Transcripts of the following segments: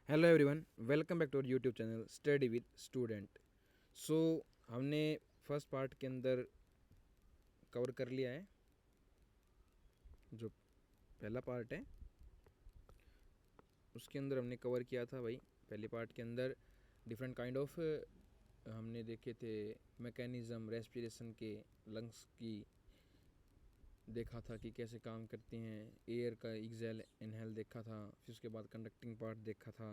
Hello everyone, welcome back to our YouTube channel study with student. So हमने first part के अंदर cover कर लिया है। जो पहला पार्ट है उसके अंदर हमने कवर किया था भाई। पहले पार्ट के अंदर डिफरेंट काइंड ऑफ हमने देखे थे मैकेनिज़्म रेस्पिरेशन के, लंग्स की देखा था कि कैसे काम करते हैं, एयर का एक्सेल इनहेल देखा था, फिर उसके बाद कंडक्टिंग पार्ट देखा था,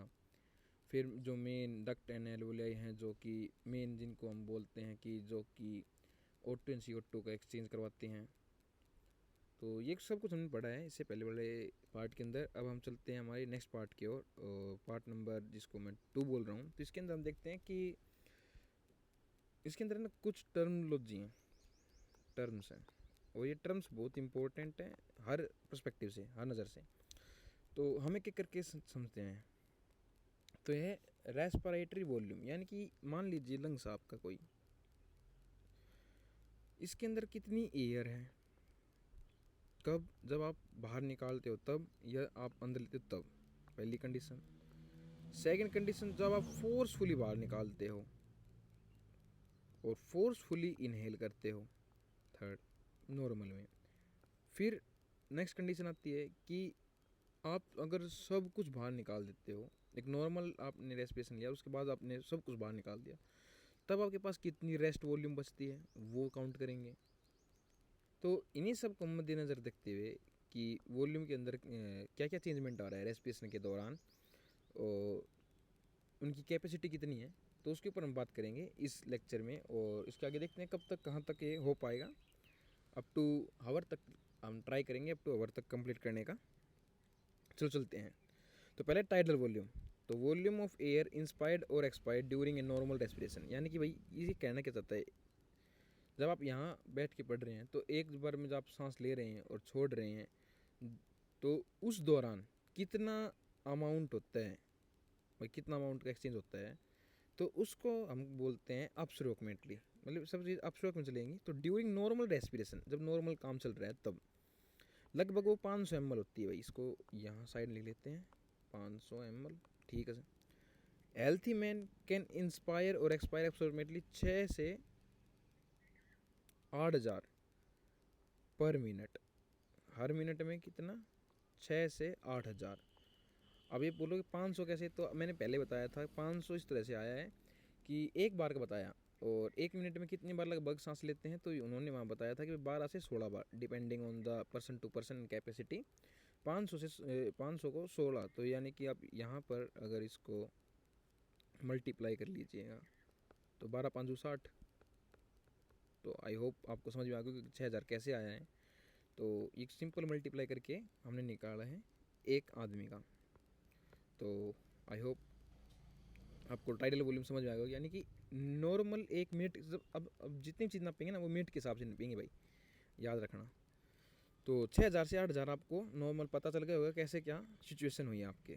फिर जो मेन डक्ट एंड एल्वोलाई हैं जो कि मेन जिनको हम बोलते हैं कि जो कि O2 एंड CO2 का एक्सचेंज करवाते हैं। तो ये सब कुछ हमने पढ़ा है इससे पहले वाले पार्ट के अंदर। अब हम चलते हैं हमारे नेक्स्ट पार्ट की ओर, पार्ट नंबर जिसको मैं 2 बोल रहा हूँ। तो इसके अंदर हम देखते हैं कि इसके अंदर ना कुछ टर्मोलॉजी हैं, टर्म्स हैं, और ये टर्म्स बहुत इंपॉर्टेंट हैं हर पर्सपेक्टिव से, हर नज़र से। तो हम एक एक करके समझते हैं। तो यह रेस्पिरेटरी वॉल्यूम, यानी कि मान लीजिए लंग्स आपका कोई, इसके अंदर कितनी एयर है, कब, जब आप बाहर निकालते हो तब, या आप अंदर लेते हो तब, पहली कंडीशन। सेकंड कंडीशन, जब आप फोर्सफुली बाहर निकालते हो और फोर्सफुली इनहेल करते हो, थर्ड नॉर्मल में। फिर नेक्स्ट कंडीशन आती है कि आप अगर सब कुछ बाहर निकाल देते हो, एक नॉर्मल आपने रेस्पिरेशन लिया, उसके बाद आपने सब कुछ बाहर निकाल दिया, तब आपके पास कितनी रेस्ट वॉल्यूम बचती है वो काउंट करेंगे। तो इन्हीं सब को मद्देनज़र देखते हुए कि वॉल्यूम के अंदर क्या क्या चेंजमेंट आ रहा है रेस्पिरेशन के दौरान और उनकी कैपेसिटी कितनी है, तो उसके ऊपर हम बात करेंगे इस लेक्चर में। और इसके आगे देखते हैं कब तक कहाँ तक ये हो पाएगा। अप टू हावर तक हम ट्राई करेंगे, अप टू हावर तक कंप्लीट करने का। चलते हैं। तो पहले टाइडल वॉल्यूम। तो वॉल्यूम ऑफ एयर इंस्पायर्ड और expired during a normal respiration, यानी कि भाई ये कहना क्या चाहता है, जब आप यहाँ बैठ के पढ़ रहे हैं तो एक बार में जब आप सांस ले रहे हैं और छोड़ रहे हैं, तो उस दौरान कितना अमाउंट होता है भाई, कितना अमाउंट का एक्सचेंज होता है, तो उसको हम बोलते हैं अप्रोक्सीमेटली, मतलब सब चीज़ अप्रोक्स में चलेंगी। तो ड्यूरिंग नॉर्मल रेस्पिरेशन, जब नॉर्मल काम चल रहा है तब लगभग वो 500 ml होती है भाई। इसको यहाँ साइड ले लेते हैं, 500 ml, ठीक है sir. Healthy man can inspire और एक्सपायर अप्रोक्सीमेटली 6 से 8,000 पर मिनट। हर मिनट में कितना, 6 से 8,000। अब ये बोलो कि 500 कैसे, तो मैंने पहले बताया था 500 इस तरह से आया है कि एक बार का बताया, और एक मिनट में कितनी बार लगभग सांस लेते हैं, तो उन्होंने वहाँ बताया था कि 12 से 16 बार, depending on the person to person capacity. 500 से 500 को 16, तो यानी कि आप यहाँ पर अगर इसको मल्टीप्लाई कर लीजिएगा तो 12 5 60। तो आई होप आपको समझ में आ गया कि 6,000 कैसे आया है। तो एक सिंपल मल्टीप्लाई करके हमने निकाला है एक आदमी का। तो आई होप आपको टाइडल वॉल्यूम समझ में आ गया, यानी कि नॉर्मल एक मिनट, अब जितनी चीज़ नापेंगे ना वो मिनट के हिसाब से नापेंगे भाई, याद रखना। तो 6,000 से 8,000 आपको नॉर्मल पता चल गया होगा कैसे क्या सिचुएशन हुई है आपके,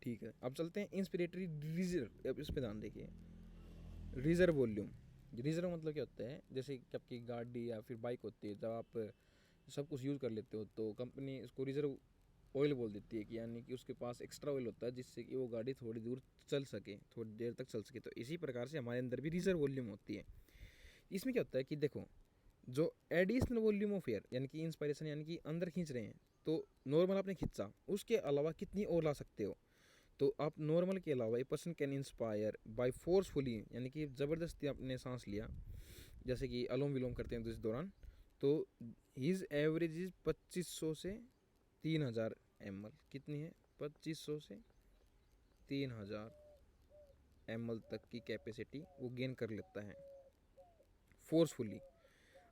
ठीक है। अब चलते हैं इंस्पिरेटरी रिजर्व। अब इस पर ध्यान देखिए, रिजर्व वॉल्यूम। रिजर्व मतलब क्या होता है, जैसे कि आपकी गाड़ी या फिर बाइक होती है, जब आप सब कुछ यूज़ कर लेते हो तो कंपनी इसको रिजर्व ऑयल बोल देती है, कि यानी कि उसके पास एक्स्ट्रा ऑयल होता है जिससे कि वो गाड़ी थोड़ी दूर चल सके, थोड़ी देर तक चल सके। तो इसी प्रकार से हमारे अंदर भी रिजर्व वॉल्यूम होती है। इसमें क्या होता है कि देखो, जो एडिशनल वॉल्यूम ऑफ एयर, यानी कि इंस्पायरेशन, यानी कि अंदर खींच रहे हैं, तो नॉर्मल आपने खींचा, उसके अलावा कितनी और ला सकते हो। तो आप नॉर्मल के अलावा a person can inspire by forcefully, यानी कि ज़बरदस्ती आपने सांस लिया, जैसे कि अलोम विलोम करते हैं तो इस दौरान, तो हीज़ एवरेज इज 2500 से 3,000 ml। कितनी है, 2500 से 3,000 ml तक की कैपेसिटी वो गेन कर लेता है फोर्सफुली।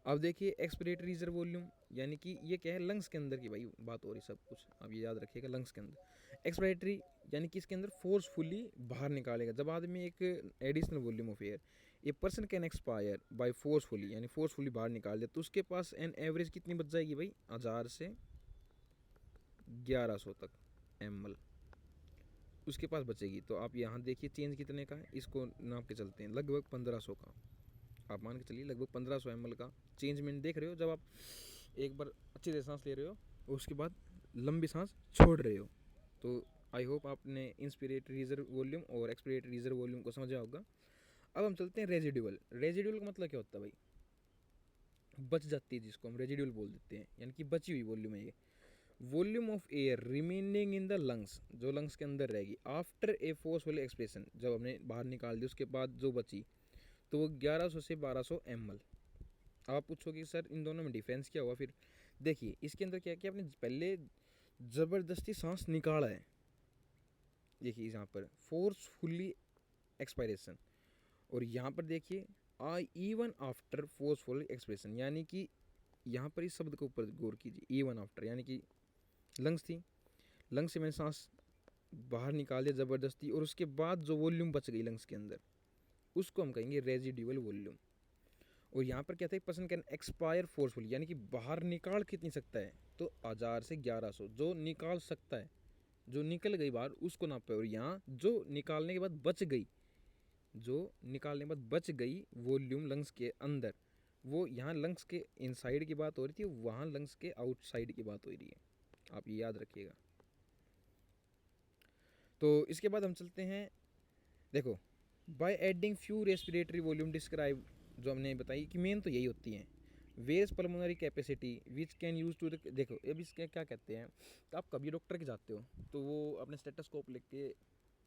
अब देखिए एक्सपिरेटरी रिजर्व वॉल्यूम, यानी कि ये क्या है, लंग्स के अंदर की भाई बात हो रही सब कुछ, अब ये याद रखिएगा, लंग्स के अंदर। एक्सपिरेटरी यानी कि इसके अंदर फोर्सफुली बाहर निकालेगा, जब आदमी एक additional volume of air, a person can expire by forcefully, यानी फोर्सफुली बाहर निकाल दे, तो उसके पास एन एवरेज कितनी बच जाएगी भाई, 1,000 से 1,100 तक ml उसके पास बचेगी। तो आप यहाँ देखिए चेंज कितने का है, इसको नाप के चलते हैं, लगभग 1,500 का, आप मान के चलिए लगभग 1,500 ml का चेंजमेंट देख रहे हो। जब आप एक बार अच्छी तरह सांस ले रहे हो, उसके बाद लंबी सांस छोड़ रहे हो। तो आई होप आपने इंस्पिरेटरी रिजर्व वॉल्यूम और एक्सपिरेटरी रिजर्व वॉल्यूम को समझा होगा। अब हम चलते हैं रेजिडुअल। रेजिडुअल का मतलब क्या होता है भाई? बच जाती है, जिसको हम रेजिडुअल बोल देते हैं, यानी कि बची हुई वॉल्यूम है ये। Volume of air remaining in the lungs, जो लंग्स के अंदर रहेगी आफ्टर ए फोर्सफुल एक्सप्रेशन, जब हमने बाहर निकाल दी उसके बाद जो बची, तो वो 1100 से 1200 ml। आप पूछोगे सर इन दोनों में डिफरेंस क्या हुआ? फिर देखिए इसके अंदर क्या किया आपने, पहले ज़बरदस्ती सांस निकाला है, देखिए यहाँ पर फोर्सफुली एक्सपायरेशन, और यहाँ पर देखिए इवन आफ्टर फोर्सफुल एक्सप्रेशन, यानी कि यहाँ पर इस शब्द के ऊपर गौर कीजिए, इवन आफ्टर, यानी कि लंग्स थी, लंग्स से मैंने सांस बाहर निकाल दिया ज़बरदस्ती, और उसके बाद जो वॉल्यूम बच गई लंग्स के अंदर, उसको हम कहेंगे रेजिडुअल वॉल्यूम। और यहाँ पर क्या था, पर्सन कैन एक्सपायर फोर्सफुल, यानी कि बाहर निकाल कितनी सकता है, तो 1000 से 1100 जो निकाल सकता है, जो निकल गई बाहर उसको नापे। और यहाँ जो निकालने के बाद बच गई, जो निकालने के बाद बच गई वॉल्यूम लंग्स के अंदर, वो यहाँ लंग्स के इनसाइड की बात हो रही थी, वहाँ लंग्स के आउटसाइड की बात हो रही है, आप ये याद रखिएगा। तो इसके बाद हम चलते हैं, देखो by adding few respiratory volume describe, जो हमने बताई कि मेन तो यही होती हैं। Various pulmonary capacity which can use to देखो अब इसके क्या कहते हैं, तो आप कभी डॉक्टर के जाते हो तो वो अपने स्टेटोस्कोप लेके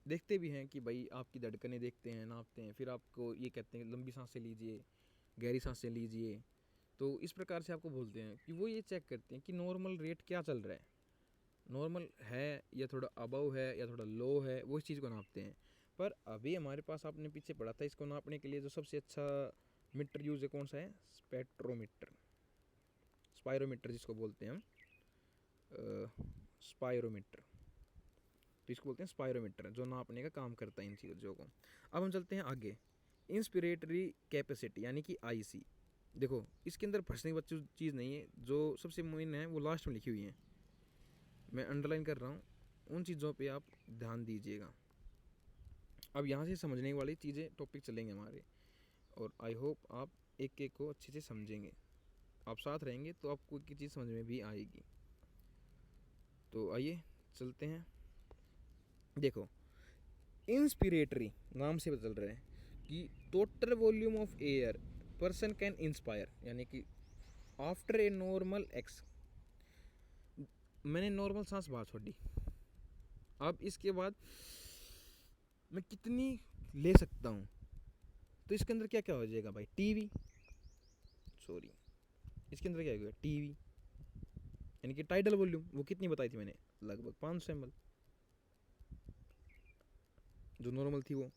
देखते भी हैं कि भाई आपकी धड़कनें देखते हैं, नापते हैं, फिर आपको ये कहते हैं लंबी सांसें लीजिए, गहरी सांसें लीजिए। तो इस प्रकार से आपको बोलते हैं कि वो ये चेक करते हैं कि नॉर्मल रेट क्या चल रहा है, नॉर्मल है या थोड़ा अबव है या थोड़ा लो है, वो इस चीज़ को नापते हैं। पर अभी हमारे पास आपने पीछे पढ़ा था, इसको नापने के लिए जो सबसे अच्छा मीटर यूज़ है कौन सा है? स्पेक्ट्रोमीटर, स्पायरोमीटर जिसको बोलते हैं हम, स्पायरोमीटर, तो इसको बोलते हैं स्पायरोमीटर, जो नापने का काम करता है इन चीज़ों को। अब हम चलते हैं आगे, इंस्पिरेटरी कैपेसिटी यानी कि आईसी। देखो इसके अंदर फंसने की बच्ची चीज़ नहीं है, जो सबसे मेन है वो लास्ट में लिखी हुई है, मैं अंडरलाइन कर रहा हूँ, उन चीज़ों पे आप ध्यान दीजिएगा। अब यहाँ से समझने वाली चीज़ें टॉपिक चलेंगे हमारे, और आई होप आप एक एक को अच्छे से समझेंगे, आप साथ रहेंगे तो आपको एक चीज़ समझ में भी आएगी। तो आइए चलते हैं। देखो इंस्पिरेटरी नाम से पता चल रहा है कि total volume of air person can inspire, यानी कि आफ्टर ए नॉर्मल एक्स, मैंने नॉर्मल सांस बाहर छोड़ी, अब इसके बाद मैं कितनी ले सकता हूँ, तो इसके अंदर क्या क्या हो जाएगा भाई, टीवी, सॉरी इसके अंदर क्या हो गया टीवी, यानी कि टाइडल वॉल्यूम, वो कितनी बताई थी मैंने, लगभग 500 ml, जो नॉर्मल थी वो।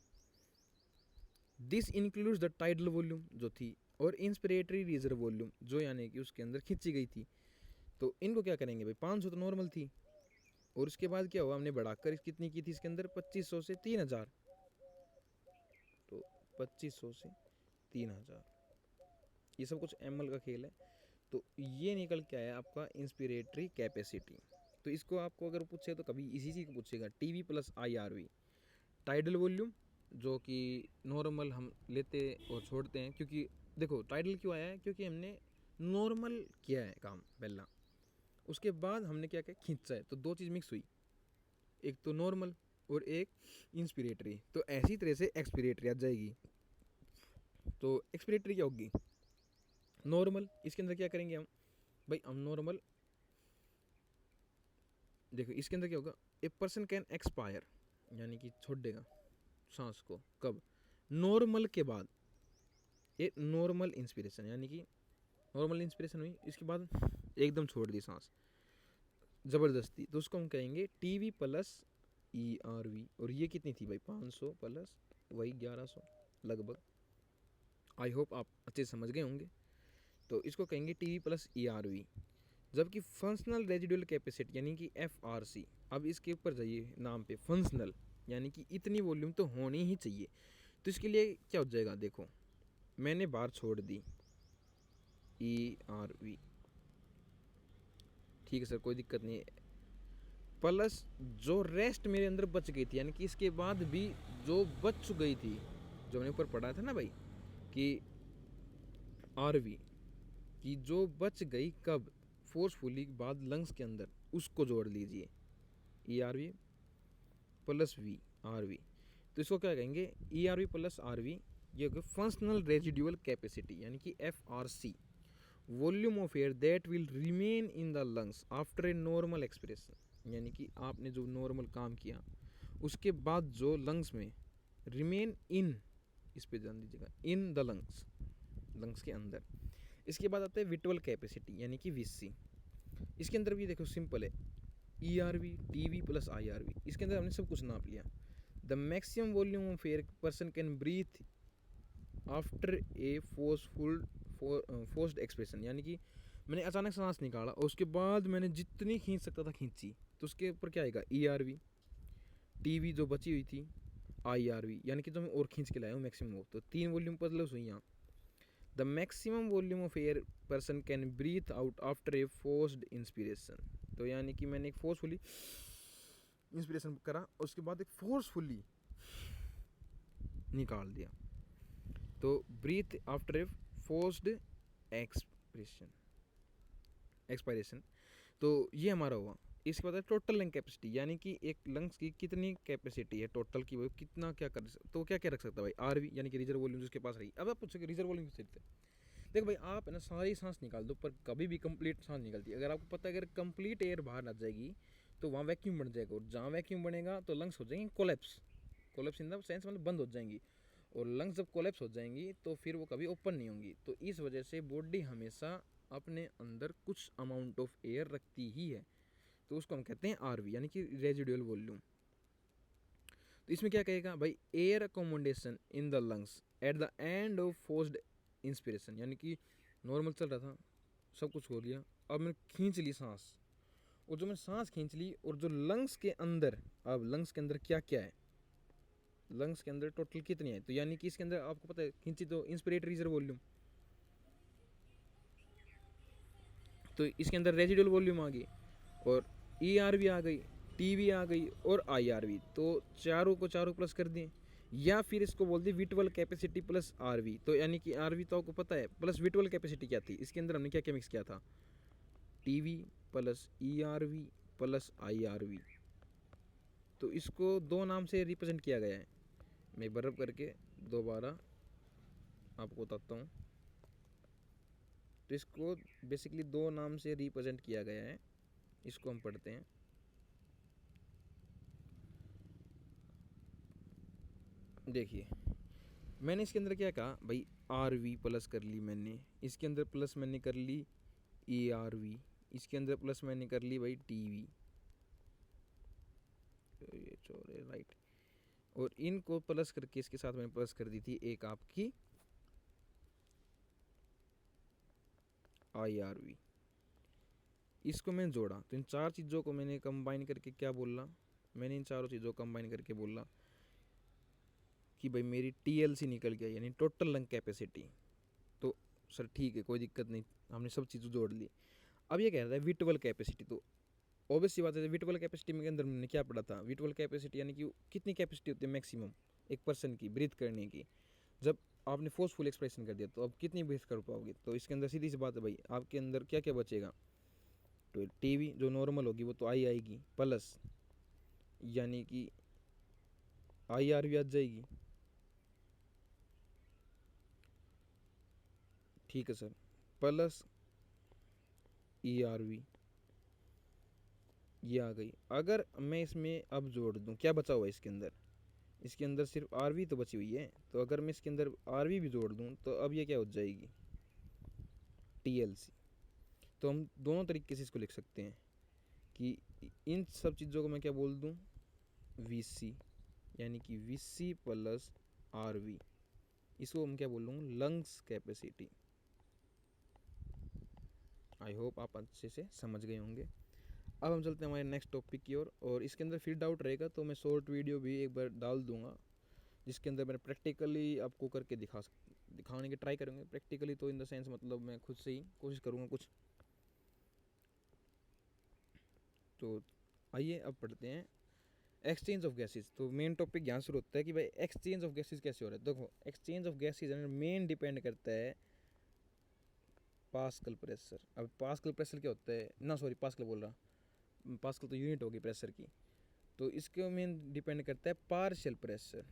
This includes the tidal volume जो थी, और इंस्पिरेटरी रिजर्व वॉल्यूम जो यानी कि उसके अंदर खींची गई थी। तो इनको क्या करेंगे भाई, 500 तो नॉर्मल थी, और उसके बाद क्या हुआ, हमने बढ़ाकर कितनी की थी इसके अंदर, 2500 से 3000, तो 2500 से 3000, ये सब कुछ ml का खेल है। तो ये निकल के आया आपका इंस्पिरेटरी कैपेसिटी। तो इसको आपको अगर पूछे तो कभी इसी चीज़ को पूछेगा, TV plus IRV, tidal volume जो कि नॉर्मल हम लेते और छोड़ते हैं, क्योंकि देखो टाइडल क्यों आया है, क्योंकि हमने नॉर्मल किया है काम पहला, उसके बाद हमने क्या किया, खींचा है, तो दो चीज़ मिक्स हुई, एक तो नॉर्मल और एक इंस्पिरेटरी। तो ऐसी तरह से एक्सपिरेटरी आ जाएगी। तो एक्सपिरेटरी क्या होगी, नॉर्मल, इसके अंदर क्या करेंगे हम भाई, हम नॉर्मल, देखो इसके अंदर क्या होगा, ए पर्सन कैन एक्सपायर, यानी कि छोड़ देगा सांस को, कब, नॉर्मल के बाद, ये नॉर्मल इंस्पिरेशन, यानी कि नॉर्मल इंस्पिरेशन हुई, इसके बाद एकदम छोड़ दी सांस ज़बरदस्ती, तो उसको हम कहेंगे टीवी प्लस ERV। और ये कितनी थी भाई, 500 प्लस वही 1100 लगभग, आई होप आप अच्छे से समझ गए होंगे। तो इसको कहेंगे टीवी प्लस ERV। जबकि फंक्शनल रेजिडुअल कैपेसिटी यानी कि FRC, अब इसके ऊपर जाइए नाम पे, फंक्शनल यानी कि इतनी वॉल्यूम तो होनी ही चाहिए। तो इसके लिए क्या हो जाएगा, देखो मैंने बार छोड़ दी ERV, ठीक है सर कोई दिक्कत नहीं है, प्लस जो रेस्ट मेरे अंदर बच गई थी, यानी कि इसके बाद भी जो बच गई थी, जो मैंने ऊपर पढ़ा था ना भाई कि RV की जो बच गई कब, फोर्सफुली के बाद लंग्स के अंदर उसको जोड़ लीजिए, E R V plus V R V, तो इसको क्या कहेंगे, E R V plus R V, ये होगा फंक्शनल रेजिडुअल कैपेसिटी यानी कि F R C, volume of air that will remain in the lungs after a normal expression, यानी कि आपने जो नॉर्मल काम किया उसके बाद जो लंग्स में रिमेन इन, इस पे ध्यान दीजिएगा, इन द लंग्स, लंग्स के अंदर। इसके बाद आता है विट्रोल कैपेसिटी यानी कि वीसी। इसके अंदर भी देखो सिंपल है, E R V T V plus I R V, इसके अंदर हमने सब कुछ नाप लिया। The maximum volume of air person can breathe after a forced expression, यानी कि मैंने अचानक सांस निकाला और उसके बाद मैंने जितनी खींच सकता था खींची, तो उसके ऊपर क्या आएगा, E R V, T V जो बची हुई थी आई आर वी, यानी कि जो मैं और खींच के लाया हूँ मैक्सिमम, तो 3 वॉल्यूम प्लस हुई यहाँ। The maximum volume of air person can breathe out after a forced inspiration, तो यानी कि मैंने एक फोर्सफुली इंस्पिरेशन करा उसके बाद एक फोर्सफुली निकाल दिया, तो breathe after a forced expiration, तो ये हमारा हुआ। इसके बाद है टोटल लंग कैपेसिटी, यानी कि एक लंग्स की कितनी कैपेसिटी है टोटल की, वो कितना क्या कर, तो क्या क्या रख सकता है भाई, आर वी यानी कि रिजर्व वॉल्यूम जिसके पास रही। अब आप पूछोगे रिजर्व वॉल्यूम किस सकते, देखो भाई आप है ना सारी सांस निकाल दो पर कभी भी कंप्लीट सांस निकलती है, अगर आपको पता है अगर कंप्लीट एयर बाहर आ जाएगी तो वहाँ वैक्यूम बन जाएगा, और जहाँ वैक्यूम बनेगा तो लंग्स हो जाएंगे collapse, collapse in the sense मतलब बंद हो जाएंगी, और लंग्स जब कोलैप्स हो जाएंगी तो फिर वो कभी ओपन नहीं होंगी। तो इस वजह से बॉडी हमेशा अपने अंदर कुछ अमाउंट ऑफ एयर रखती ही है, तो उसको हम कहते हैं आर वी यानी कि रेजिडुअल वॉल्यूम। तो इसमें क्या कहेगा भाई, air accommodation in the lungs at the end of forced inspiration, यानी कि नॉर्मल चल रहा था, सब कुछ हो लिया, अब मैंने खींच ली सांस, और जो मैंने सांस खींच ली और जो लंग्स के अंदर, अब लंग्स के अंदर क्या क्या है, लंग्स के अंदर टोटल कितनी है, तो यानी कि इसके अंदर आपको पता है खींची तो इंस्पिरेटरी रिजर्व वॉल्यूम, तो इसके अंदर रेजिडुअल वॉल्यूम आ गई, और ई आर वी आ गई, टी वी आ गई, और आई आर वी, तो चारों को चारों प्लस कर दिए, या फिर इसको बोल दिए विटवल कैपेसिटी प्लस आर वी, तो यानी कि आर वी तो आपको पता है, प्लस विटवल कैपेसिटी क्या थी, इसके अंदर हमने क्या क्या मिक्स किया था, T V plus E R V plus I R V, तो इसको दो नाम से रिप्रेजेंट किया गया है, मैं बर्फ करके दोबारा आपको बताता हूँ। तो इसको बेसिकली दो नाम से रिप्रेजेंट किया गया है, इसको हम पढ़ते हैं। देखिए मैंने इसके अंदर क्या कहा भाई, आर वी प्लस कर ली मैंने, इसके अंदर प्लस मैंने कर ली ए आर वी, इसके अंदर प्लस मैंने कर ली भाई टी वी, ये छोड़े राइट, और इनको प्लस करके इसके साथ मैंने प्लस कर दी थी एक आपकी आई आर वी, इसको मैंने जोड़ा, तो इन चार चीज़ों को मैंने कंबाइन करके क्या बोला, मैंने इन चारों चीज़ों को कंबाइन करके बोला कि भाई मेरी टीएलसी निकल गया, यानी टोटल लंग कैपेसिटी। तो सर ठीक है कोई दिक्कत नहीं, हमने सब चीज़ें जोड़ ली। अब ये कह रहा है विटवल कैपेसिटी, तो ऑब्वियस सी बात है विटवल कैपेसिटी के अंदर हमने क्या पढ़ा था, विटवल कैपेसिटी यानी कि कितनी कैपेसिटी होती है मैक्सिमम एक पर्सन की ब्रीथ करने की, जब आपने फोर्सफुल एक्सप्रेशन कर दिया तो अब कितनी ब्रीथ कर पाओगे, तो इसके अंदर सीधी सी बात है भाई आपके अंदर क्या क्या बचेगा, तो टीवी जो नॉर्मल होगी वो तो आई आएगी, प्लस यानी कि आई आर भी आ जाएगी, ठीक है sir, plus E R V ये आ गई। अगर मैं इसमें अब जोड़ दूं क्या बचा हुआ है इसके अंदर सिर्फ आर वी तो बची हुई है, तो अगर मैं इसके अंदर आर वी भी जोड़ दूं तो अब ये क्या हो जाएगी, टी एल सी। तो हम दोनों तरीके से इसको लिख सकते हैं कि इन सब चीज़ों को मैं क्या बोल दूं, वी सी, यानी कि V C plus R V, इसको हम क्या बोल लूँगा, लंग्स कैपेसिटी। आई होप आप अच्छे से समझ गए होंगे। अब हम चलते हैं हमारे नेक्स्ट टॉपिक की ओर, और इसके अंदर फिर डाउट रहेगा तो मैं शॉर्ट वीडियो भी एक बार डाल दूंगा जिसके अंदर मैंने प्रैक्टिकली आपको करके दिखाने की ट्राई करूँगा। प्रैक्टिकली तो इन द सेंस मतलब मैं खुद से ही कोशिश करूँगा कुछ। तो आइए अब पढ़ते हैं एक्सचेंज ऑफ गैसेज। तो मेन टॉपिक यहाँ शुरू होता है कि भाई एक्सचेंज ऑफ गैसेज कैसे हो रहा है। देखो exchange of gases main depend करता है पास्कल प्रेशर। अब पास्कल प्रेशर क्या होता है ना, सॉरी पास्कल बोल रहा, पास्कल तो यूनिट होगी प्रेशर की। तो इसके मेन डिपेंड करता है पार्शियल प्रेशर,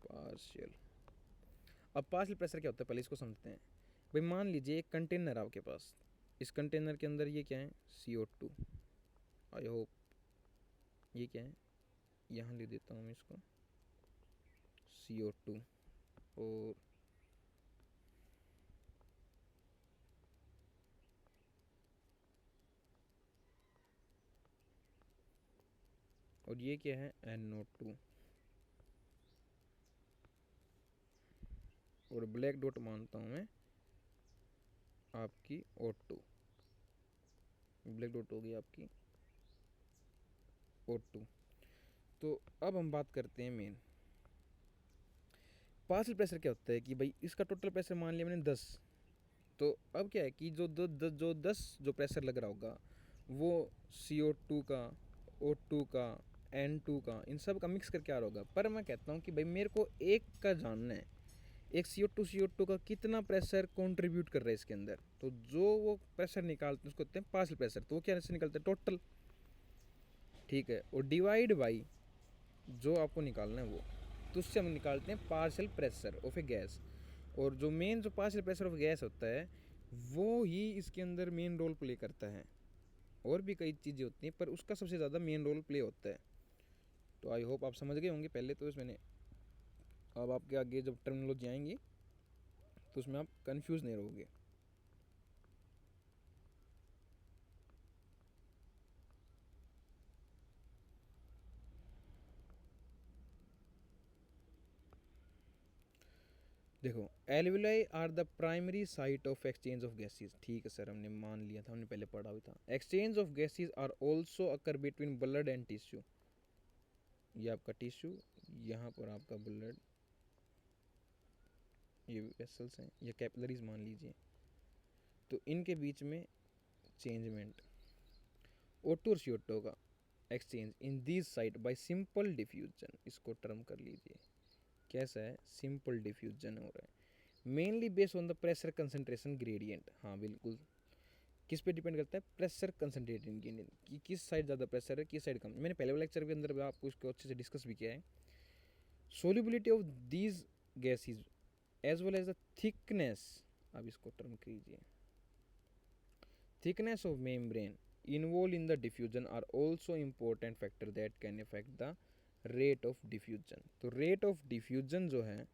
पार्शियल। अब पार्शियल प्रेशर क्या होता है पहले इसको समझते हैं। भाई मान लीजिए एक कंटेनर है आपके पास, इस कंटेनर के अंदर ये क्या है, CO2। आई होप ये क्या है, यहाँ ले देता हूँ मैं इसको, CO2। और ये क्या है, NO2। और ब्लैक डॉट मानता हूँ मैं आपकी O2, ब्लैक डॉट होगी आपकी O2। तो अब हम बात करते हैं मेन पार्शियल प्रेशर क्या होता है कि भाई इसका टोटल प्रेशर मान लिया मैंने 10। तो अब क्या है कि जो 10 जो प्रेशर लग रहा होगा वो CO2 का, O2 का, N2 का, इन सब का मिक्स करके आ रहा होगा। पर मैं कहता हूँ कि भाई मेरे को एक का जानना है, एक CO2 का कितना प्रेशर कंट्रीब्यूट कर रहा है इसके अंदर। तो जो वो प्रेशर निकालते हैं उसको कहते हैं पार्शियल प्रेशर। तो वो क्या से निकलता है, टोटल, ठीक है, और डिवाइड बाई जो आपको निकालना है वो, तो उससे हम निकालते हैं partial pressure of A gas. और जो मेन जो पार्शियल प्रेशर ऑफ गैस होता है वो ही इसके अंदर मेन रोल प्ले करता है। और भी कई चीज़ें होती हैं पर उसका सबसे ज़्यादा मेन रोल प्ले होता है। तो आई होप आप समझ गए होंगे पहले तो इसमें। अब आपके आगे जब टर्मिनोलॉजी आएंगी तो उसमें आप कंफ्यूज नहीं रहोगे। देखो, alveoli are the primary site of exchange of gases. ठीक है सर, हमने मान लिया था, हमने पहले पढ़ा भी था। Exchange of gases are also occur between blood and tissue. ये आपका टिश्यू, यहाँ पर आपका ब्लड, ये वेसल्स हैं, ये कैपिलरीज मान लीजिए। तो इनके बीच में चेंजमेंट O2 और CO2 का exchange in this site bye simple diffusion. इसको टर्म कर लीजिए, कैसा है, सिंपल डिफ्यूजन हो रहा है। Mainly based on the pressure concentration gradient. हाँ बिल्कुल, किस पे डिपेंड करता है, प्रेशर कंसंट्रेशन ग्रेडियंट कि किस साइड ज़्यादा प्रेशर है, किस साइड कम। मैंने पहले वाले लेक्चर के अंदर आपको इसको अच्छे से डिस्कस भी किया है। Solubility of these gases as well as the thickness, अब इसको टर्म कीजिए, thickness of membrane involved in the diffusion are also important factor that can affect the rate of diffusion। तो rate of diffusion जो है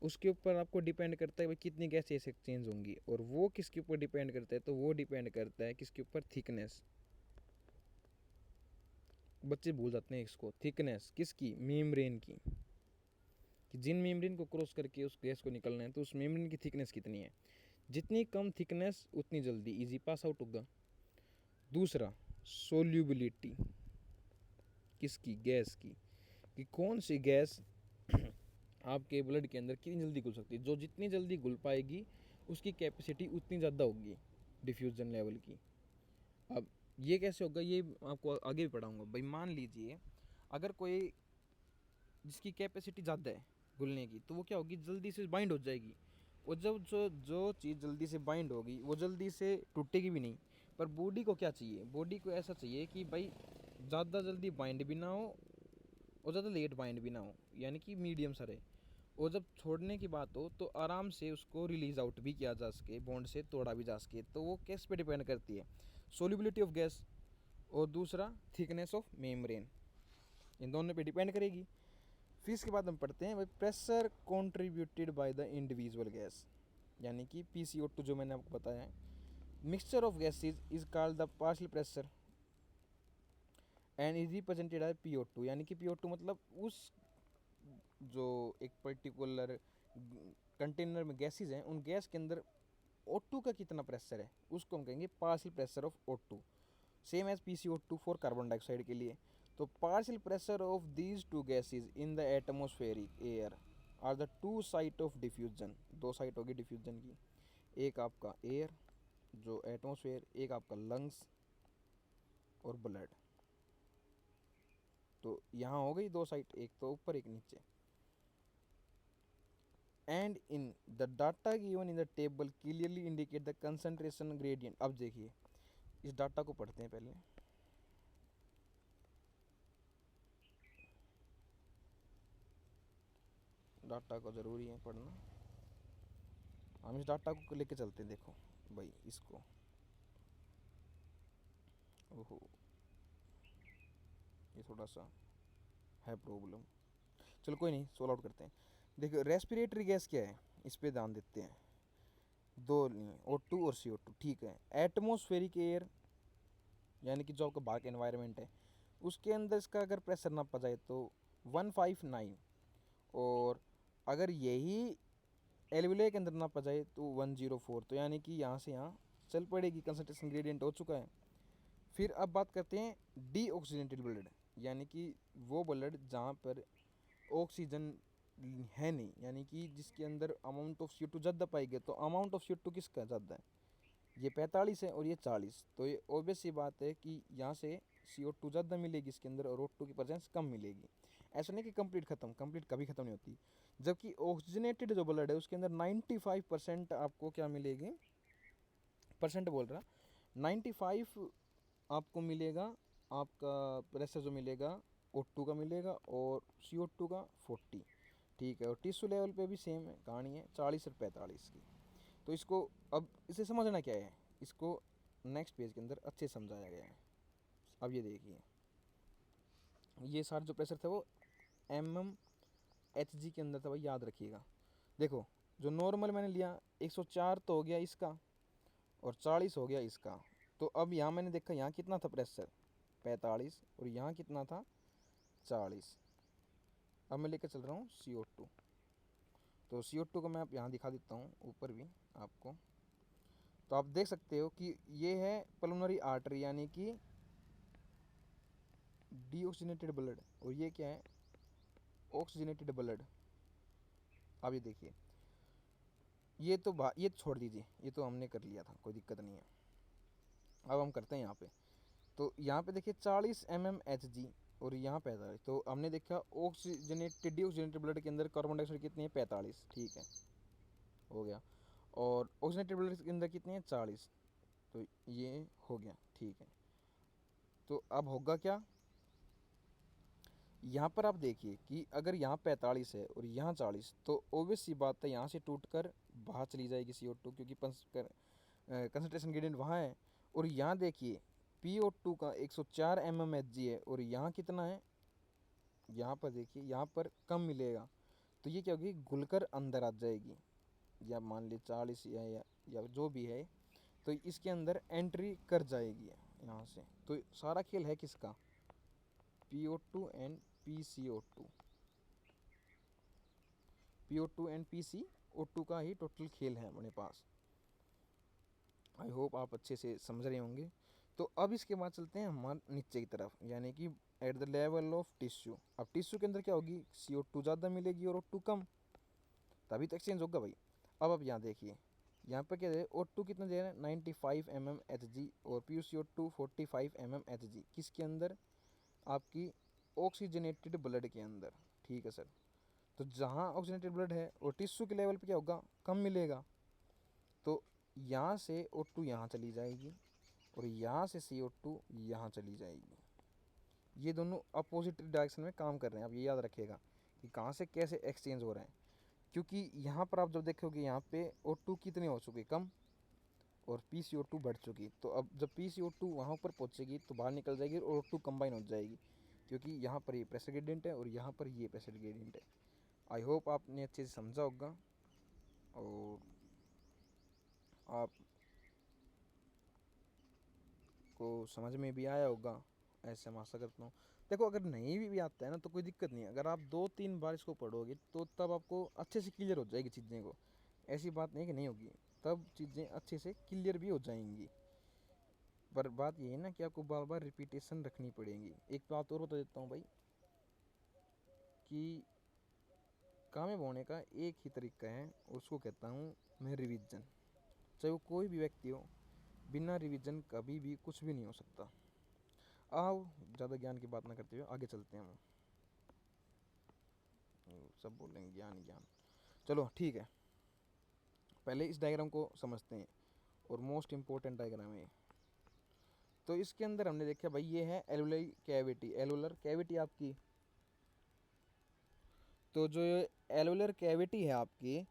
उसके ऊपर आपको depend करता है भाई कितनी गैस ऐसे एक्सचेंज होंगी। और वो किसके ऊपर डिपेंड करता है, तो वो डिपेंड करता है किसके ऊपर, थिकनेस। बच्चे भूल जाते हैं इसको, थिकनेस किसकी, मेम्ब्रेन की, कि जिन मेम्ब्रेन को क्रॉस करके उस गैस को निकलना है तो उस मेम्ब्रेन की थिकनेस कितनी है। जितनी कम थिकनेस उतनी जल्दी इजी पास आउट होगा। दूसरा, सोल्यूबिलिटी किसकी, गैस की, कि कौन सी गैस आपके ब्लड के अंदर कितनी जल्दी घुल सकती है। जो जितनी जल्दी घुल पाएगी उसकी कैपेसिटी उतनी ज़्यादा होगी डिफ्यूज़न लेवल की। अब ये कैसे होगा ये आपको आगे भी पढ़ाऊँगा। भाई मान लीजिए अगर कोई जिसकी कैपेसिटी ज़्यादा है घुलने की, तो वो क्या होगी, जल्दी से बाइंड हो जाएगी। और जब जो जो चीज़ जल्दी से बाइंड होगी वो जल्दी से टूटेगी भी नहीं। पर बॉडी को क्या चाहिए, बॉडी को ऐसा चाहिए कि भाई ज़्यादा जल्दी बाइंड भी ना हो और ज़्यादा लेट बाइंड भी ना हो, यानी कि मीडियम सा रहे। और जब छोड़ने की बात हो तो आराम से उसको रिलीज आउट भी किया जा सके, बॉन्ड से तोड़ा भी जा सके। तो वो किस पे डिपेंड करती है, सोल्यूबिलिटी ऑफ गैस और दूसरा थिकनेस ऑफ मेम्ब्रेन, इन दोनों पे डिपेंड करेगी। फिर इसके बाद हम पढ़ते हैं भाई pressure contributed by the individual gas, यानी कि PCO2 जो मैंने आपको बताया है। Mixture of gases is called the partial pressure and is represented by PO2। यानी कि PO2 मतलब उस जो एक पर्टिकुलर कंटेनर में गैसेज हैं उन गैस के अंदर O2 का कितना प्रेशर है उसको हम कहेंगे partial pressure of O2, same as PCO2 for carbon dioxide के लिए। तो partial pressure of these two gases in the atmospheric air are the two site of diffusion. दो साइट होगी डिफ्यूजन की, एक आपका एयर जो एटमोसफेयर, एक आपका लंग्स और ब्लड। तो यहाँ हो गई दो साइट, एक तो ऊपर एक नीचे। And in the data given in the table clearly indicate the concentration gradient. अब देखिए इस डाटा को पढ़ते हैं पहले। डाटा को ज़रूरी है पढ़ना, हम इस डाटा को लेके चलते हैं। देखो भाई इसको, ओहो ये थोड़ा सा है प्रॉब्लम, चलो कोई नहीं, सोल्व आउट करते हैं। देखो रेस्पिरेटरी गैस क्या है, इस पे ध्यान देते हैं। दो नहीं, O2 और CO2, ठीक है। एटमोस्फेरिक एयर यानी कि जो आपका बाहर का एनवायरनमेंट है उसके अंदर इसका अगर प्रेशर नापा जाए तो 159, और अगर यही एल्विले के अंदर नापा जाए तो 104। तो यानी कि यहाँ से यहाँ चल पड़ेगी, कंसंट्रेशन ग्रेडियंट हो चुका है। फिर अब बात करते हैं डीऑक्सीजनेटेड ब्लड, यानी कि वो ब्लड जहाँ पर ऑक्सीजन है नहीं, यानी कि जिसके अंदर अमाउंट ऑफ CO2 ज़्यादा पाई गई। तो अमाउंट ऑफ CO2 किसका ज़्यादा है, ये 45 है और ये 40। तो ये ऑब्वियस सी बात है कि यहाँ से CO2 ज़्यादा मिलेगी इसके अंदर और O2 की प्रेजेंस कम मिलेगी। ऐसा नहीं कि कंप्लीट खत्म, कंप्लीट कभी खत्म नहीं होती। जबकि ऑक्सीजनेटेड जो ब्लड है उसके अंदर 95% आपको क्या मिलेगी, परसेंट बोल रहा, 95 आपको मिलेगा, आपका प्रेशर जो मिलेगा O2 का मिलेगा और CO2 का 40, ठीक है। और टिश्यू लेवल पे भी सेम है कहानी है, 40 और 45 की। तो इसको अब इसे समझना क्या है, इसको नेक्स्ट पेज के अंदर अच्छे समझाया गया है। अब ये देखिए, ये सारा जो प्रेशर था वो mmHg के अंदर था भाई, याद रखिएगा। देखो जो नॉर्मल मैंने लिया 104 तो हो गया इसका और 40 हो गया इसका। तो अब यहाँ मैंने देखा यहाँ कितना था प्रेशर 45 और यहाँ कितना था 40। अब मैं लेकर चल रहा हूँ CO2। तो CO2 को मैं आप यहाँ दिखा देता हूँ ऊपर भी आपको। तो आप देख सकते हो कि ये है पल्मोनरी आर्टरी यानी कि डीऑक्सीजनेटेड ब्लड, और ये क्या है ऑक्सीजनेटेड ब्लड। अब ये देखिए, ये तो ये छोड़ दीजिए, ये तो हमने कर लिया था, कोई दिक्कत नहीं है। अब हम करते हैं यहाँ पे। तो यहाँ पे देखिए 40 mmHg और यहाँ 45। तो हमने देखा ऑक्सीजनेटेड डीऑक्सीजनेटेड ब्लड के अंदर कार्बन डाइऑक्साइड कितनी है 45, ठीक है हो गया। और ऑक्सीजनेटेड ब्लड के अंदर कितनी है 40, तो ये हो गया, ठीक है। तो अब होगा क्या, यहाँ पर आप देखिए कि अगर यहाँ 45 है और यहाँ 40, तो ऑब्वियस सी बात है यहाँ से टूट कर बाहर चली जाएगी CO2, क्योंकि कंसनट्रेशन ग्रेडियंट वहाँ है। और यहाँ देखिए PO2 का 104 mmHg है और यहाँ कितना है, यहाँ पर देखिए यहाँ पर कम मिलेगा। तो ये क्या होगी, घुलकर अंदर आ जाएगी, या मान ली 40 या जो भी है, तो इसके अंदर एंट्री कर जाएगी यहाँ से। तो सारा खेल है किसका, PO2 and PCO2, PO2 and PCO2 का ही टोटल खेल है अपने पास। आई होप आप अच्छे से समझ रहे होंगे। तो अब इसके बाद चलते हैं हमारे नीचे की तरफ, यानी कि at the level of tissue. अब टिश्यू के अंदर क्या होगी, CO2 ज़्यादा मिलेगी और O2 कम, तभी तो एक्सचेंज होगा भाई। अब आप यहाँ देखिए, यहाँ पर क्या दे, O2 कितना दे रहा है 95 mmHg और PCO2 45 mmHg, किसके अंदर, आपकी ऑक्सीजनेटेड ब्लड के अंदर, ठीक है सर। तो जहाँ ऑक्सीजनेटेड ब्लड है और टिश्यू के लेवल पे क्या होगा, कम मिलेगा। तो यहाँ से O2 यहाँ चली जाएगी और यहाँ से CO2 यहाँ चली जाएगी। ये दोनों अपोजिट डायरेक्शन में काम कर रहे हैं, आप ये याद रखिएगा कि कहाँ से कैसे एक्सचेंज हो रहे हैं। क्योंकि यहाँ पर आप जब देखोगे यहाँ पे O2 कितनी हो चुकी कम और PCO2 बढ़ चुकी। तो अब जब PCO2 वहाँ पर पहुँचेगी तो बाहर निकल जाएगी और O2 कंबाइन हो जाएगी, क्योंकि यहाँ पर ये प्रेशर ग्रेडियंट है और यहाँ पर ये प्रेशर ग्रेडियंट है। आई होप आपने अच्छे से समझा होगा और आप को समझ में भी आया होगा, ऐसे मैं आशा करता हूँ। देखो अगर नहीं भी आता है ना तो कोई दिक्कत नहीं है, अगर आप 2-3 बार इसको पढ़ोगे तो तब आपको अच्छे से क्लियर हो जाएगी चीज़ें को। ऐसी बात नहीं कि नहीं होगी, तब चीज़ें अच्छे से क्लियर भी हो जाएंगी। पर बात ये है ना कि आपको बार बार रिपीटेशन रखनी पड़ेगी। एक बात और बता देता हूँ भाई कि कामयाब होने का एक ही तरीका है, उसको कहता हूँ मैं रिवीजन। चाहे वो कोई भी व्यक्ति हो, बिना रिवीजन कभी भी कुछ भी नहीं हो सकता। आओ ज़्यादा ज्ञान की बात ना करते हुए आगे चलते हैं हम, सब बोलेंगे ज्ञान ज्ञान। चलो ठीक है, पहले इस डायग्राम को समझते हैं और मोस्ट इम्पोर्टेंट डायग्राम है। तो इसके अंदर हमने देखा भाई ये है एलुलर कैविटी, एलुलर कैविटी आपकी। तो जो एलुलर कैविटी है आपकी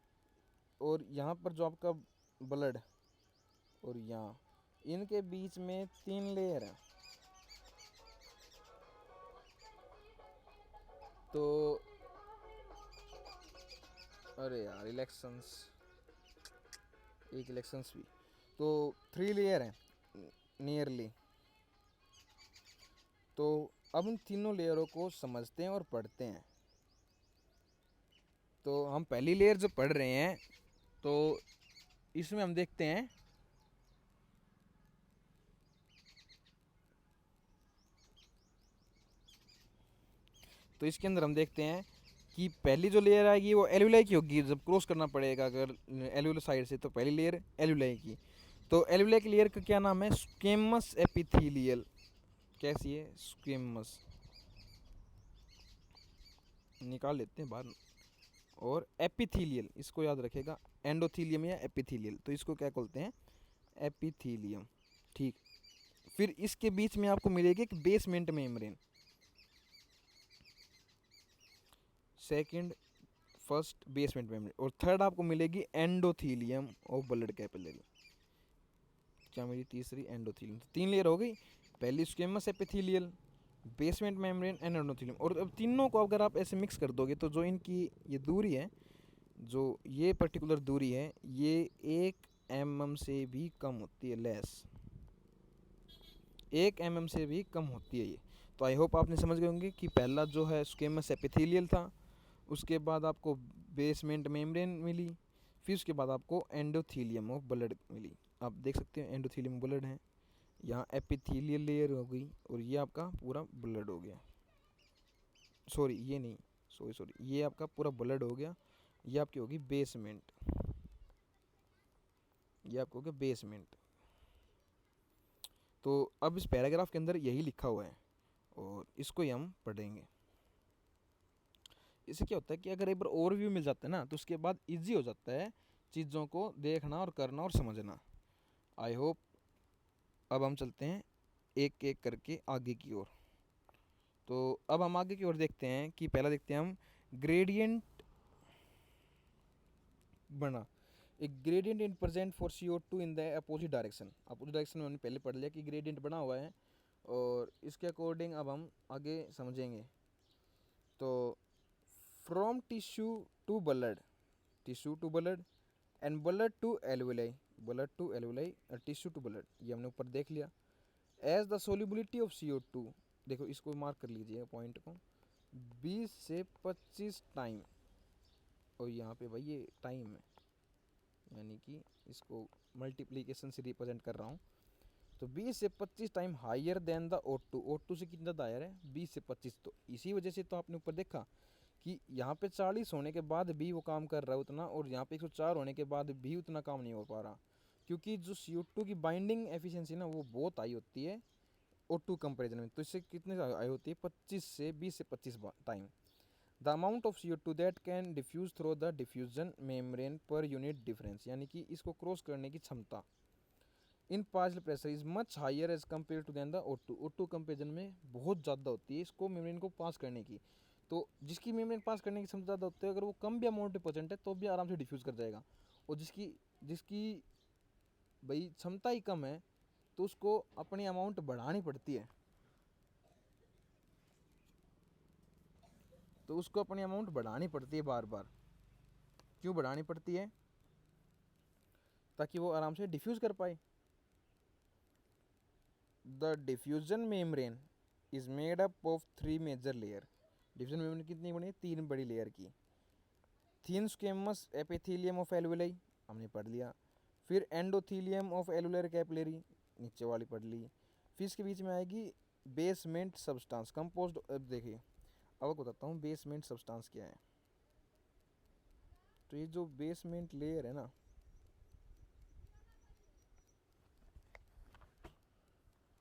और यहाँ पर जो आपका ब्लड और यहाँ, इनके बीच में 3 लेयर है। तो अरे यार इलेक्शंस, एक इलेक्शंस भी, तो 3 लेयर है नियरली। तो अब उन तीनों लेयरों को समझते हैं और पढ़ते हैं। तो हम पहली लेयर जो पढ़ रहे हैं, तो इसमें हम देखते हैं तो इसके अंदर हम देखते हैं कि पहली जो लेयर आएगी वो एल्यूलाई की होगी। जब क्रॉस करना पड़ेगा अगर एल्यूलर साइड से, तो पहली लेयर एल्यूलाई की। तो एल्यूलाई की लेयर का क्या नाम है? Squamous epithelial. कैसी है? स्क्वेमस, निकाल लेते हैं बाहर। और एपिथेलियल, इसको याद रखेगा, एंडोथीलियम या एपिथेलियल। तो इसको क्या बोलते हैं? एपिथेलियम। ठीक। फिर इसके बीच में आपको मिलेगी एक basement membrane. Second, first basement membrane. और थर्ड आपको मिलेगी एंडोथीलियम ऑफ ब्लड कैपिलरी। क्या मिली? तीसरी एंडोथीलियम। तो 3 लेयर हो गई, पहली squamous epithelial, basement membrane and endothelium. और अब तीनों को अगर आप ऐसे मिक्स कर दोगे तो जो इनकी ये दूरी है, जो ये पर्टिकुलर दूरी है, ये 1 mm से भी कम होती है, लेस 1 mm से भी कम होती है ये। तो आई होप आपने समझ गए होंगे कि पहला जो है स्क्वेमस एपिथेलियल था, उसके बाद आपको बेसमेंट मेम्ब्रेन मिली, फिर उसके बाद आपको एंडोथीलियम ऑफ ब्लड मिली। आप देख सकते हैं एंडोथीलियम ब्लड है, यहाँ एपिथेलियल लेयर हो गई, और ये आपका पूरा ब्लड हो गया। सॉरी ये नहीं, सॉरी ये आपका पूरा ब्लड हो गया। ये आपकी होगी बेसमेंट, ये आपको हो गया बेसमेंट। तो अब इस पैराग्राफ के अंदर यही लिखा हुआ है और इसको ही हम पढ़ेंगे। इससे क्या होता है कि अगर एक बार ओवरव्यू मिल जाता है ना, तो उसके बाद इजी हो जाता है चीज़ों को देखना और करना और समझना। I hope. अब हम चलते हैं एक एक करके आगे की ओर। तो अब हम आगे की ओर देखते हैं कि पहला देखते हैं हम ग्रेडियंट बना। एक gradient in present for CO2 in the opposite direction. Opposite direction में हमने पहले पढ़ लिया कि ग्रेडियंट बना हुआ है, और इसके अकॉर्डिंग अब हम आगे समझेंगे। तो from tissue to blood, tissue to blood and blood to alveoli, blood to alveoli और टिश्यू टू ब्लड, ये हमने ऊपर देख लिया। As the solubility of CO2, देखो इसको मार्क कर लीजिए पॉइंट को, 20 से 25 टाइम, और यहाँ पे भाई ये टाइम है, यानी कि इसको मल्टीप्लिकेशन से रिप्रेजेंट कर रहा हूँ। तो 20 से 25 time higher than the O2, O2 से कितना ज़्यादा हायर है? 20 से 25। तो इसी वजह से तो आपने ऊपर देखा कि यहाँ पे 40 होने के बाद भी वो काम कर रहा है उतना, और यहाँ पे 104 होने के बाद भी उतना काम नहीं हो पा रहा, क्योंकि जो CO2 की बाइंडिंग एफिशिएंसी ना वो बहुत हाई होती है O2 कंपेरिजन में। तो इससे कितने हाई होती है? 25 से 20 से 25 time. The amount of CO2 that can diffuse through the diffusion membrane per unit difference, यानी कि इसको क्रॉस करने की क्षमता in partial pressure is much higher as compare to than the O2, O2 comparison में बहुत ज़्यादा होती है इसको मेम्ब्रेन को पास करने की। तो जिसकी मेम्ब्रेन पास करने की क्षमता ज़्यादा होती है, अगर वो कम भी अमाउंट में प्रेजेंट है तो भी आराम से डिफ्यूज़ कर जाएगा। और जिसकी जिसकी भाई क्षमता ही कम है, तो उसको अपनी अमाउंट बढ़ानी पड़ती है, तो उसको अपनी अमाउंट बढ़ानी पड़ती है बार बार। क्यों बढ़ानी पड़ती है? ताकि वो आराम से डिफ्यूज़ कर पाए। The diffusion membrane is made up of 3 major layer. Diffusion membrane कितनी बड़ी है? 3 बड़ी लेयर की। Thin squamous epithelium of alveoli, हमने पढ़ लिया। फिर एंडोथीलियम ऑफ एलुलर कैपिलरी, नीचे वाली पढ़ ली। फिर इसके बीच में आएगी बेसमेंट सब्सटेंस कंपोज्ड। अब देखिए, अब बताता हूँ बेसमेंट सब्सटेंस क्या है। तो ये जो बेसमेंट लेयर है ना,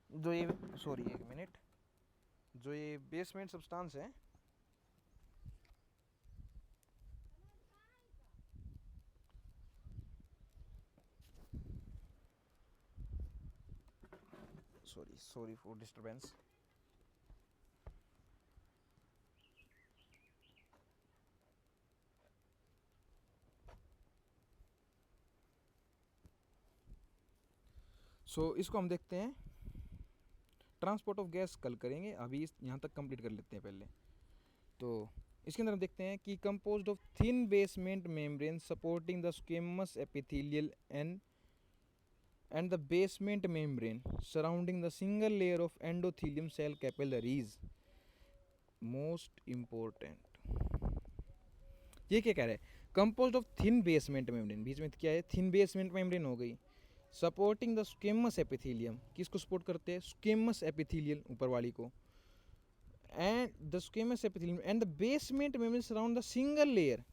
जो ये, सॉरी एक मिनट, जो ये बेसमेंट सब्सटेंस है, सॉरी फॉर डिस्टर्बेंस। सो इसको हम देखते हैं, ट्रांसपोर्ट ऑफ गैस कल करेंगे, अभी यहाँ तक कंप्लीट कर लेते हैं पहले। तो इसके अंदर हम देखते हैं कि composed of thin basement membrane supporting the squamous epithelial and the basement membrane surrounding the single layer of endothelium cell capillaries. Most important, ये क्या कह रहा है? Composed of thin basement membrane, बीच में क्या है? थिन बेसमेंट मेम्ब्रेन हो गई। सपोर्टिंग द स्क्वेमस एपिथेलियम, किसको सपोर्ट करते हैं? स्क्वेमस एपिथेलियल, ऊपर वाली को। And the squamous epithelium and the basement membrane surround the single layer,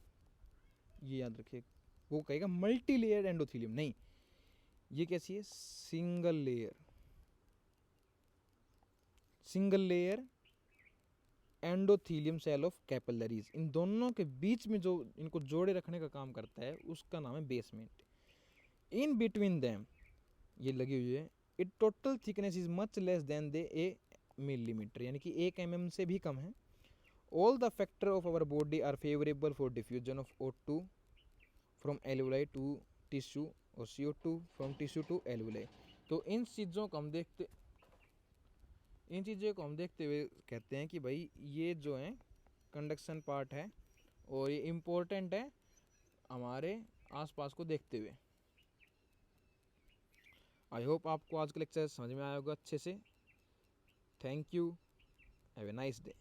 ये याद रखिए, वो कहेगा मल्टी लेयर एंडोथेलियम, नहीं, ये कैसी है? Single layer, single layer endothelium cell of capillaries. इन दोनों के बीच में जो इनको जोड़े रखने का काम करता है उसका नाम है बेसमेंट। इन बिटवीन दैम, ये लगी हुई है, it total thickness is much less than the a millimetre, यानी कि 1 mm से भी कम है। All the factor of our body are favourable for diffusion of O2 from alveoli to tissue और CO2 from tissue to alveoli. तो इन चीज़ों को हम देखते हुए कहते हैं कि भाई ये जो है कंडक्शन पार्ट है और ये इम्पोर्टेंट है हमारे आसपास को देखते हुए। आई होप आपको आज का लेक्चर समझ में आया होगा अच्छे से। Thank you, have a nice day.